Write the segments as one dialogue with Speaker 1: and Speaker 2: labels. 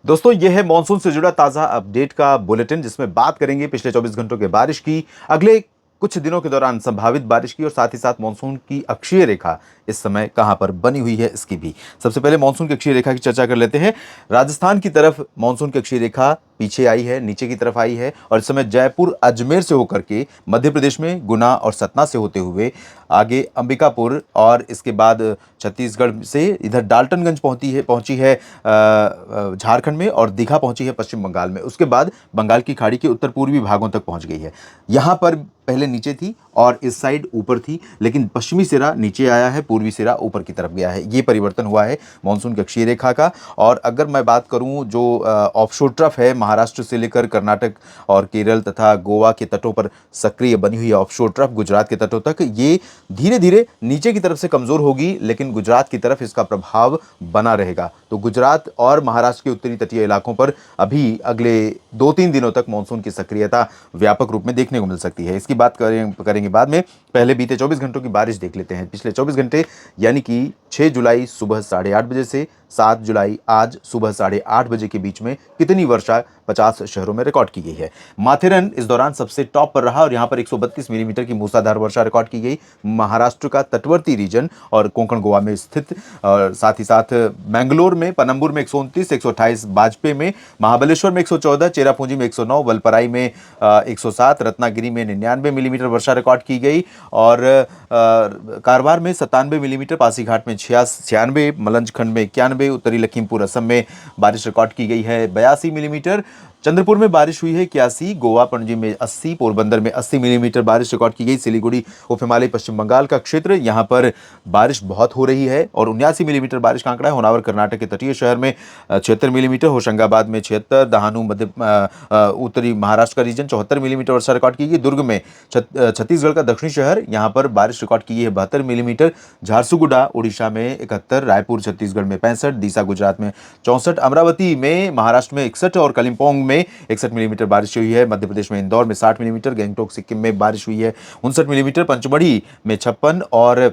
Speaker 1: दोस्तों ये है मॉनसून से जुड़ा ताजा अपडेट का बुलेटिन जिसमें बात करेंगे पिछले 24 घंटों के बारिश की, अगले कुछ दिनों के दौरान संभावित बारिश की और साथ ही साथ मॉनसून की अक्षीय रेखा इस समय कहां पर बनी हुई है इसकी भी। सबसे पहले मॉनसून की अक्षीय रेखा की चर्चा कर लेते हैं। राजस्थान की तरफ मॉनसून की अक्षीय रेखा पीछे आई है, नीचे की तरफ आई है और इस समय जयपुर अजमेर से होकर के मध्य प्रदेश में गुना और सतना से होते हुए आगे अंबिकापुर और इसके बाद छत्तीसगढ़ से इधर डाल्टनगंज पहुंची है झारखंड में और दीघा पहुंची है पश्चिम बंगाल में। उसके बाद बंगाल की खाड़ी के उत्तर पूर्वी भागों तक पहुंच गई है। यहां पर पहले नीचे थी और इस साइड ऊपर थी, लेकिन पश्चिमी सिरा नीचे आया है, पूर्वी सिरा ऊपर की तरफ गया है। ये परिवर्तन हुआ है मॉनसून की अक्षीय रेखा का। और अगर मैं बात करूं जो ऑफशोर ट्रफ है महाराष्ट्र से लेकर कर्नाटक और केरल तथा गोवा के तटों पर सक्रिय बनी हुई ऑफशोर ट्रफ गुजरात के तटों तक, ये धीरे धीरे नीचे की तरफ से कमजोर होगी, लेकिन गुजरात की तरफ इसका प्रभाव बना रहेगा। तो गुजरात और महाराष्ट्र के उत्तरी तटीय इलाकों पर अभी अगले 2-3 दिनों तक मानसून की सक्रियता व्यापक रूप में देखने को मिल सकती है। इसकी बात करेंगे बाद में। पहले बीते 24 घंटों की बारिश देख लेते हैं। पिछले 24 घंटे यानी कि 6 जुलाई सुबह 8:30 बजे से 7 जुलाई आज सुबह 8:30 बजे के बीच में कितनी वर्षा 50 शहरों में रिकॉर्ड की गई है। माथेरन इस दौरान सबसे टॉप पर रहा और यहां पर 132 मिलीमीटर की मूसलाधार वर्षा रिकॉर्ड की गई। महाराष्ट्र का तटवर्ती रीजन और कोंकण गोवा में स्थित और साथ ही साथ मैंगलोर में, पनम्बुर में 129, 128 बाजपेयी में, महाबलेश्वर में 114, चेरापूंजी में 109, वलपराई में 107, रत्नागिरी में 99 मिलीमीटर वर्षा रिकॉर्ड की गई और कारवार में 97 मिलीमीटर, पासीघाट में 96, मलंजखंड में 91, उत्तरी लखीमपुर असम में बारिश रिकॉर्ड की गई है 82 मिलीमीटर। चंद्रपुर में बारिश हुई है 81, गोवा पणजी में 80, पोरबंदर में 80 मिलीमीटर बारिश रिकॉर्ड की गई। सिलीगुड़ी उप हिमालय पश्चिम बंगाल का क्षेत्र, यहां पर बारिश बहुत हो रही है और 79 मिलीमीटर बारिश का आंकड़ा है। होनावर कर्नाटक के तटीय शहर में 76 मिलीमीटर, होशंगाबाद में 76, दहानू मध्य उत्तरी महाराष्ट्र का रीजन 74 मिलीमीटर वर्षा रिकॉर्ड की गई। दुर्ग में छत्तीसगढ़ का दक्षिणी शहर, यहां पर बारिश रिकॉर्ड की गई है 72 मिलीमीटर। झारसुगुडा उड़ीसा में 71, रायपुर छत्तीसगढ़ में 65, डीसा गुजरात में 64, अमरावती में महाराष्ट्र में 61 और कलिम्पोंग में 61 मिलीमीटर बारिश हुई है। मध्य प्रदेश में इंदौर में 60 मिलीमीटर, गंगटोक सिक्किम में बारिश हुई है 59 मिलीमीटर, पंचमढ़ी में 56 और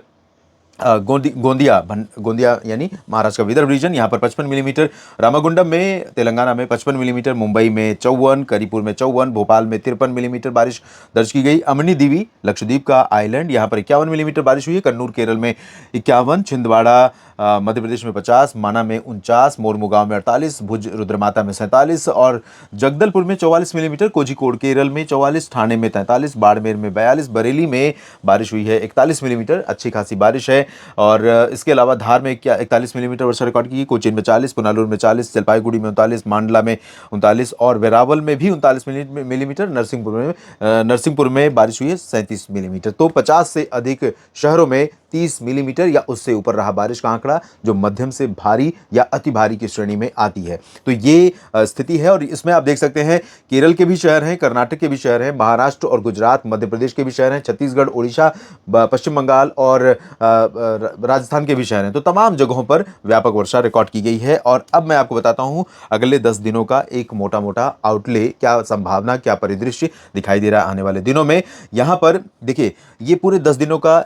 Speaker 1: गोंदिया यानी महाराष्ट्र का विदर्भ रीजन, यहां पर 55 मिलीमीटर। रामागुंडम में तेलंगाना में 55 मिलीमीटर, मुंबई में 54, करीपुर में 54, भोपाल में 53 मिलीमीटर बारिश दर्ज की गई। अमनी दीवी लक्षद्वीप का आइलैंड, यहां पर 51 मिलीमीटर बारिश हुई है। कन्नूर केरल में 51, छिंदवाड़ा मध्य प्रदेश में 50, माना में 49, मोरमुगांव में 48, भुज रुद्रमाता में 47 और जगदलपुर में 44 मिलीमीटर, कोझिकोड केरल में 44, ठाणे में 43, बाड़मेर में 42, बरेली में बारिश हुई है 41 मिलीमीटर, अच्छी खासी बारिश है। और इसके अलावा धार में 41 मिलीमीटर वर्षा रिकॉर्ड की, कोचीन में 40, पुनालुर में 40, जलपाईगुड़ी में 39, मांडला में 39 और वेरावल में भी 39 मिलीमीटर। नरसिंहपुर में बारिश हुई है 37 मिलीमीटर। तो 50 से अधिक शहरों में 30 मिलीमीटर या उससे ऊपर रहा बारिश का आंकड़ा, जो मध्यम से भारी या अति भारी की श्रेणी में आती है। तो ये स्थिति है और इसमें आप देख सकते हैं केरल के भी शहर हैं, कर्नाटक के भी शहर हैं, महाराष्ट्र और गुजरात मध्य प्रदेश के भी शहर हैं, छत्तीसगढ़, उड़ीसा, पश्चिम बंगाल और राजस्थान के भी शहर हैं। तो तमाम जगहों पर व्यापक वर्षा रिकॉर्ड की गई है। और अब मैं आपको बताता हूं अगले 10 दिनों का एक मोटा मोटा आउटले, क्या संभावना, क्या परिदृश्य दिखाई दे रहा है आने वाले दिनों में। यहां पर देखिए ये पूरे 10 दिनों का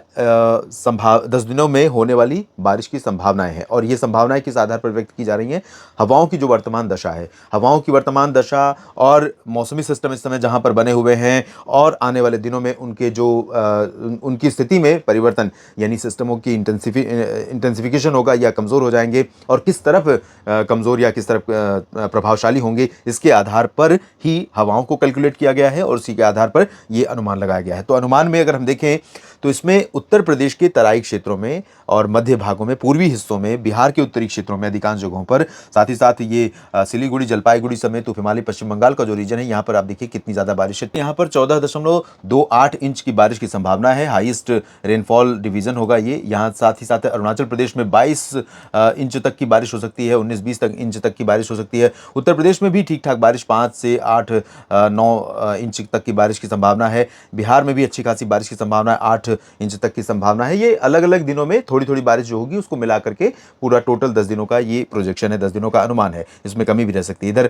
Speaker 1: 10 दिनों में होने वाली बारिश की संभावनाएं हैं और ये संभावनाएं किस आधार पर व्यक्त की जा रही हैं। हवाओं की जो वर्तमान दशा है, हवाओं की वर्तमान दशा और मौसमी सिस्टम इस समय जहां पर बने हुए हैं और आने वाले दिनों में उनके जो उनकी स्थिति में परिवर्तन, यानी सिस्टमों की इंटेंसिफिकेशन होगा या कमज़ोर हो जाएंगे और किस तरफ कमज़ोर या किस तरफ प्रभावशाली होंगे, इसके आधार पर ही हवाओं को कैलकुलेट किया गया है और उसी के आधार पर ये अनुमान लगाया गया है। तो अनुमान में अगर हम देखें तो इसमें उत्तर प्रदेश के तराई क्षेत्रों में और मध्य भागों में, पूर्वी हिस्सों में, बिहार के उत्तरी क्षेत्रों में अधिकांश जगहों पर, साथ ही साथ ये सिलीगुड़ी, जलपाईगुड़ी समेत उप हिमालय पश्चिम बंगाल का जो रीजन है, यहाँ पर आप देखिए कितनी ज़्यादा बारिश है। यहाँ पर 14.28 इंच की बारिश की संभावना है। हाईएस्ट रेनफॉल डिवीजन होगा ये। यहाँ साथ ही साथ अरुणाचल प्रदेश में 22 इंच तक की बारिश हो सकती है, 19-20 इंच तक की बारिश हो सकती है। उत्तर प्रदेश में भी ठीक ठाक बारिश 5 से 8-9 इंच तक की बारिश की संभावना है। बिहार में भी अच्छी खासी बारिश की संभावना है, 8 इंच तक की संभावना है। ये अलग अलग दिनों में थोड़ी थोड़ी बारिश जो होगी उसको मिला करके पूरा टोटल 10 दिनों का ये प्रोजेक्शन है, 10 दिनों का अनुमान है, इसमें कमी भी रह सकती है। इधर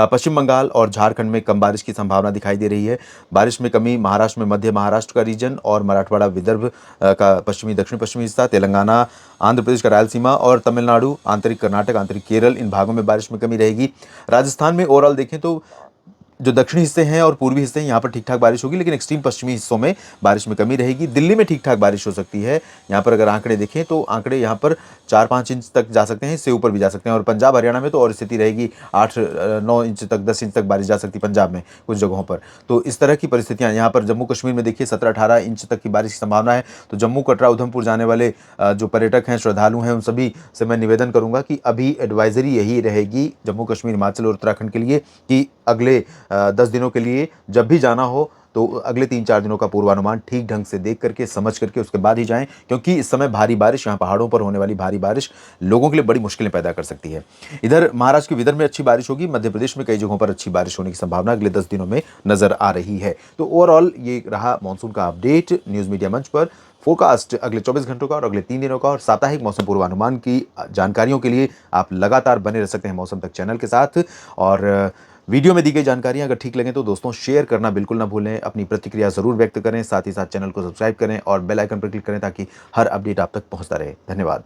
Speaker 1: पश्चिम बंगाल और झारखंड में कम बारिश की संभावना दिखाई दे रही है। बारिश में कमी महाराष्ट्र में मध्य महाराष्ट्र का रीजन और मराठवाड़ा विदर्भ का पश्चिमी दक्षिण पश्चिमी हिस्सा, तेलंगाना, आंध्र प्रदेश का रायलसीमा और तमिलनाडु, आंतरिक कर्नाटक, आंतरिक केरल, इन भागों में बारिश में कमी रहेगी। राजस्थान में ओवरऑल देखें तो जो दक्षिणी हिस्से हैं और पूर्वी हिस्से हैं यहाँ पर ठीक ठाक बारिश होगी, लेकिन एक्सट्रीम पश्चिमी हिस्सों में बारिश में कमी रहेगी। दिल्ली में ठीक ठाक बारिश हो सकती है। यहाँ पर अगर आंकड़े देखें तो आंकड़े यहाँ पर 4-5 इंच तक जा सकते हैं, इससे ऊपर भी जा सकते हैं। और पंजाब हरियाणा में तो और स्थिति रहेगी, 8-9 इंच तक, 10 इंच तक बारिश जा सकती है पंजाब में कुछ जगहों पर। तो इस तरह की परिस्थितियाँ यहाँ पर जम्मू कश्मीर में देखिए 17-18 इंच तक की बारिश की संभावना है। तो जम्मू, कटरा, उधमपुर जाने वाले जो पर्यटक हैं, श्रद्धालु हैं, उन सभी से मैं निवेदन करूँगा कि अभी एडवाइजरी यही रहेगी जम्मू कश्मीर, हिमाचल और उत्तराखंड के लिए कि अगले 10 दिनों के लिए जब भी जाना हो तो अगले 3-4 दिनों का पूर्वानुमान ठीक ढंग से देख करके, समझ करके उसके बाद ही जाएं, क्योंकि इस समय भारी बारिश, यहाँ पहाड़ों पर होने वाली भारी बारिश लोगों के लिए बड़ी मुश्किलें पैदा कर सकती है। इधर महाराष्ट्र के विदर्भ में अच्छी बारिश होगी, मध्य प्रदेश में कई जगहों पर अच्छी बारिश होने की संभावना अगले 10 दिनों में नजर आ रही है। तो ओवरऑल ये रहा मानसून का अपडेट न्यूज मीडिया मंच पर। फोरकास्ट अगले 24 घंटों का और अगले 3 दिनों का और साप्ताहिक मौसम पूर्वानुमान की जानकारियों के लिए आप लगातार बने रह सकते हैं मौसम तक चैनल के साथ। और वीडियो में दी गई जानकारियां अगर ठीक लगे तो दोस्तों शेयर करना बिल्कुल ना भूलें, अपनी प्रतिक्रिया जरूर व्यक्त करें, साथ ही साथ चैनल को सब्सक्राइब करें और बेल आइकन पर क्लिक करें ताकि हर अपडेट आप तक पहुंचता रहे। धन्यवाद।